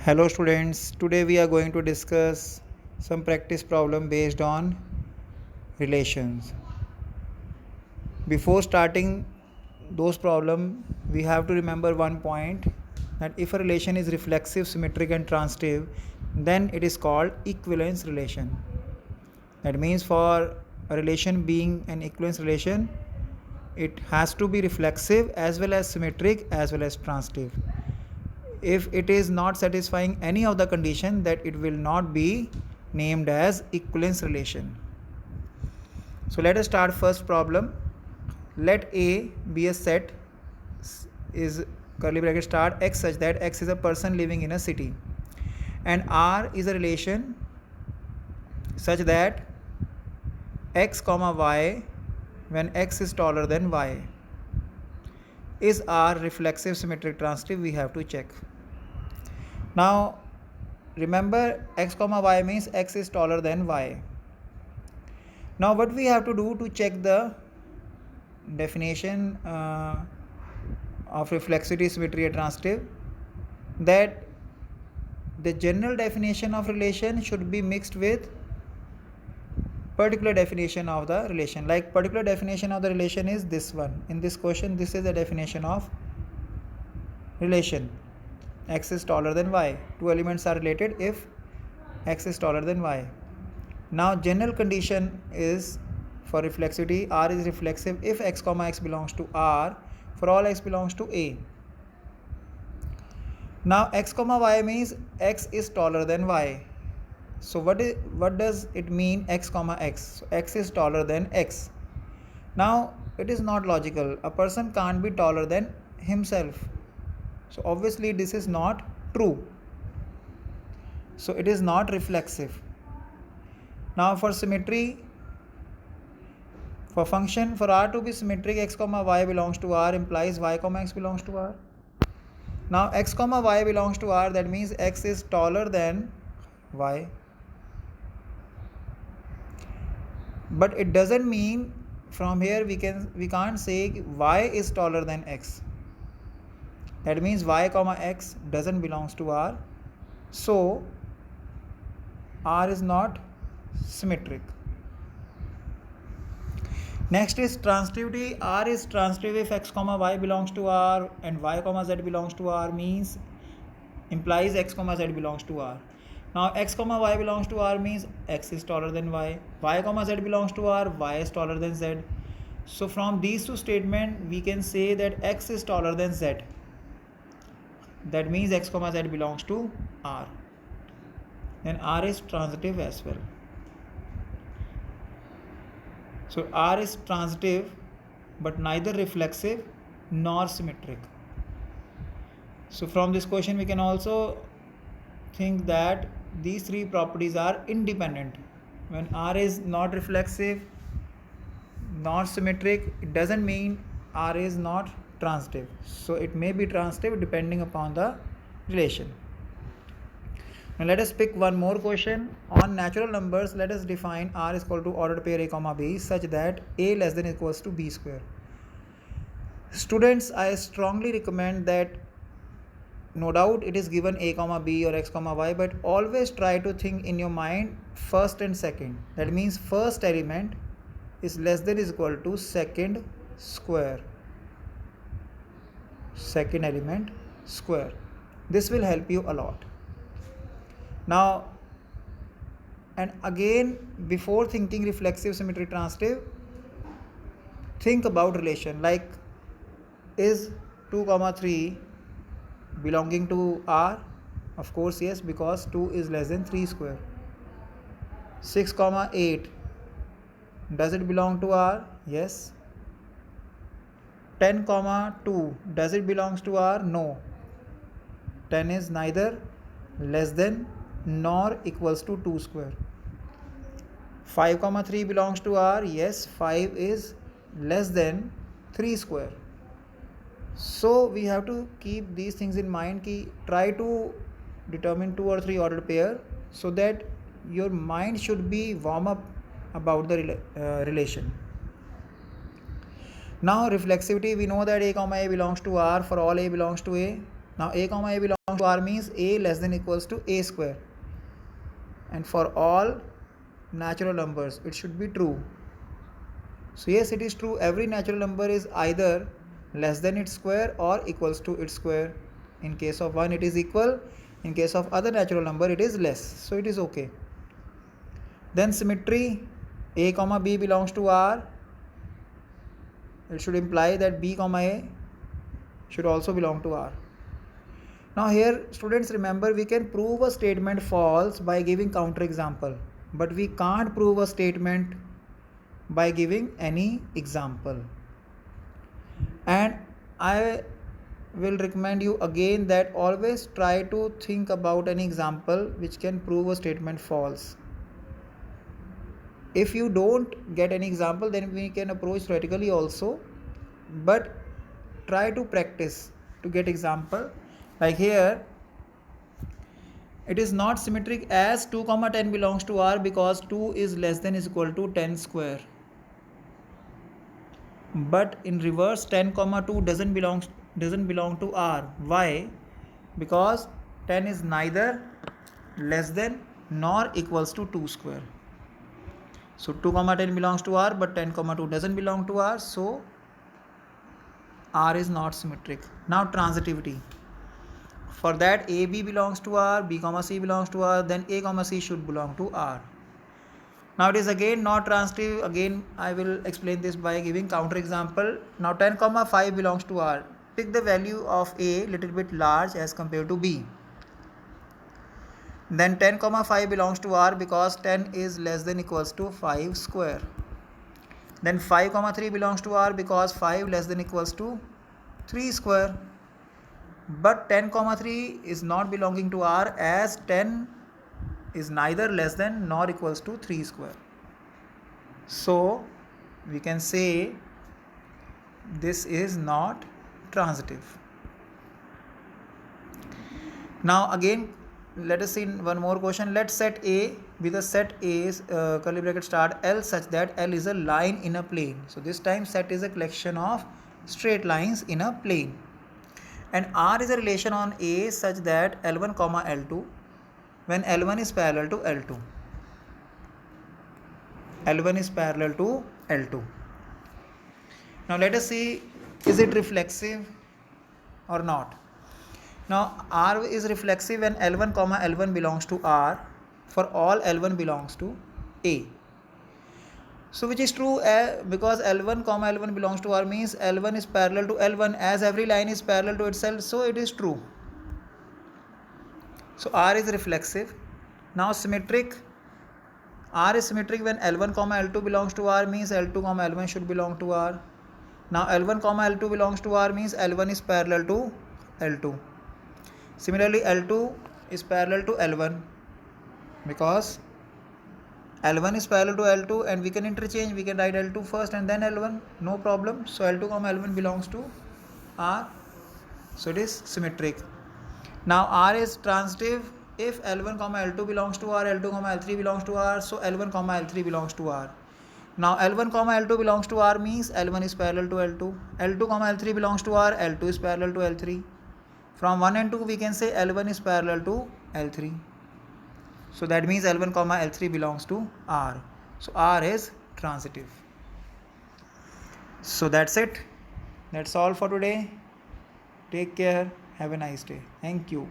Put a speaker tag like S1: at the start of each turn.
S1: Hello students, today we are going to discuss some practice problem based on relations. Before starting those problems, we have to remember one point that if a relation is reflexive, symmetric and transitive, then it is called equivalence relation. That means for a relation being an equivalence relation, it has to be reflexive as well as symmetric as well as transitive. If it is not satisfying any of the condition, that it will not be named as equivalence relation. So let us start first problem. Let A be a set is curly bracket start x such that x is a person living in a city, and R is a relation such that x comma y when x is taller than y. Is R reflexive, symmetric, transitive? We have to check. Now remember, x comma y means x is taller than y. Now what we have to do to check the definition of reflexivity, symmetry and transitive, that the general definition of relation should be mixed with particular definition of the relation. Like particular definition of the relation is this one. In this question, this is the definition of relation. X is taller than y. Two elements are related if x is taller than y. Now general condition is for reflexivity, R is reflexive if x comma x belongs to R for all x belongs to A. Now x comma y means x is taller than y. So what does it mean x comma x? So x is taller than x. Now it is not logical. A person can't be taller than himself. So obviously this is not true. So it is not reflexive. Now for symmetry, for function, for R to be symmetric, x comma y belongs to R implies y comma x belongs to R. Now x comma y belongs to R, that means x is taller than y. But it doesn't mean from here we can't say y is taller than x. That means y comma x doesn't belongs to R. So R is not symmetric. Next is transitivity. R is transitive if x comma y belongs to R and y comma z belongs to R, means implies x comma z belongs to R. Now x comma y belongs to R means x is taller than y. Y comma z belongs to R, y is taller than z. So from these two statements we can say that x is taller than z. That means x comma z belongs to R. Then R is transitive as well. So R is transitive but neither reflexive nor symmetric. So from this question we can also think that these three properties are independent. When R is not reflexive, not symmetric, it doesn't mean R is not transitive. So it may be transitive depending upon the relation. Now let us pick one more question. On natural numbers, let us define R is equal to ordered pair A comma B such that A less than equals to B square. Students, I strongly recommend that no doubt it is given A comma B or X comma Y, but always try to think in your mind first and second. That means first element is less than is equal to second square. Second element square. This will help you a lot. Now, and again, before thinking reflexive, symmetry, transitive, think about relation. Like, is 2 comma 3 belonging to R? Of course yes, because 2 is less than 3 square. 6 comma 8, does it belong to R? Yes. 10 comma 2, does it belongs to R? No. 10 is neither less than nor equals to 2 square. 5 comma 3 belongs to R. Yes, 5 is less than 3 square. So we have to keep these things in mind. Try to determine 2 or 3 ordered pair so that your mind should be warm up about the relation. Now reflexivity, we know that A comma A belongs to R for all A belongs to A. Now A comma A belongs to R means A less than equals to A square. And for all natural numbers, it should be true. So yes, it is true. Every natural number is either less than its square or equals to its square. In case of one, it is equal. In case of other natural number, it is less. So it is okay. Then symmetry, A comma B belongs to R. It should imply that B comma A should also belong to R. Now here, students, remember, we can prove a statement false by giving counter example, but we can't prove a statement by giving any example. And I will recommend you again that always try to think about an example which can prove a statement false. If you don't get any example, then we can approach theoretically also, but try to practice to get example. Like here, it is not symmetric as 2 comma 10 belongs to R because 2 is less than is equal to 10 square. But in reverse, 10 comma 2 doesn't belong to R. Why? Because 10 is neither less than nor equals to 2 square. So 2 comma 10 belongs to R, but 10 comma 2 doesn't belong to R. So R is not symmetric. Now transitivity. For that, AB belongs to R, B comma C belongs to R, then A comma C should belong to R. Now it is again not transitive. Again I will explain this by giving counter example. Now 10 comma 5 belongs to R. Pick the value of A little bit large as compared to B. Then 10 comma 5 belongs to R because 10 is less than equals to 5 square. Then 5 comma 3 belongs to R because 5 less than equals to 3 square. But 10 comma 3 is not belonging to R as 10 is neither less than nor equals to 3 square. So we can say this is not transitive. Now again, let us see one more question. Let's set A with a set A is curly bracket start L such that L is a line in a plane. So this time set is a collection of straight lines in a plane. And R is a relation on A such that L1 comma L2 when L1 is parallel to L2. L1 is parallel to L2. Now let us see, is it reflexive or not? Now R is reflexive when L1 comma L1 belongs to R for all L1 belongs to A. So which is true because L1 comma L1 belongs to R means L1 is parallel to L1 as every line is parallel to itself, so it is true. So R is reflexive. Now symmetric, R is symmetric when L1 comma L2 belongs to R means L2 comma L1 should belong to R. Now L1 comma L2 belongs to R means L1 is parallel to L2. Similarly L2 is parallel to L1 because L1 is parallel to L2 and we can interchange, we can write L2 first and then L1, no problem. So L2 comma L1 belongs to R, so it is symmetric. Now R is transitive if L1 comma L2 belongs to R, L2 comma L3 belongs to R, so L1 comma L3 belongs to R. Now L1 comma L2 belongs to R means L1 is parallel to L2, L2 comma L3 belongs to R, L2 is parallel to L3. From 1 and 2 we can say L1 is parallel to L3. So that means L1 comma L3 belongs to R. So R is transitive. So that's it. That's all for today. Take care. Have a nice day. Thank you.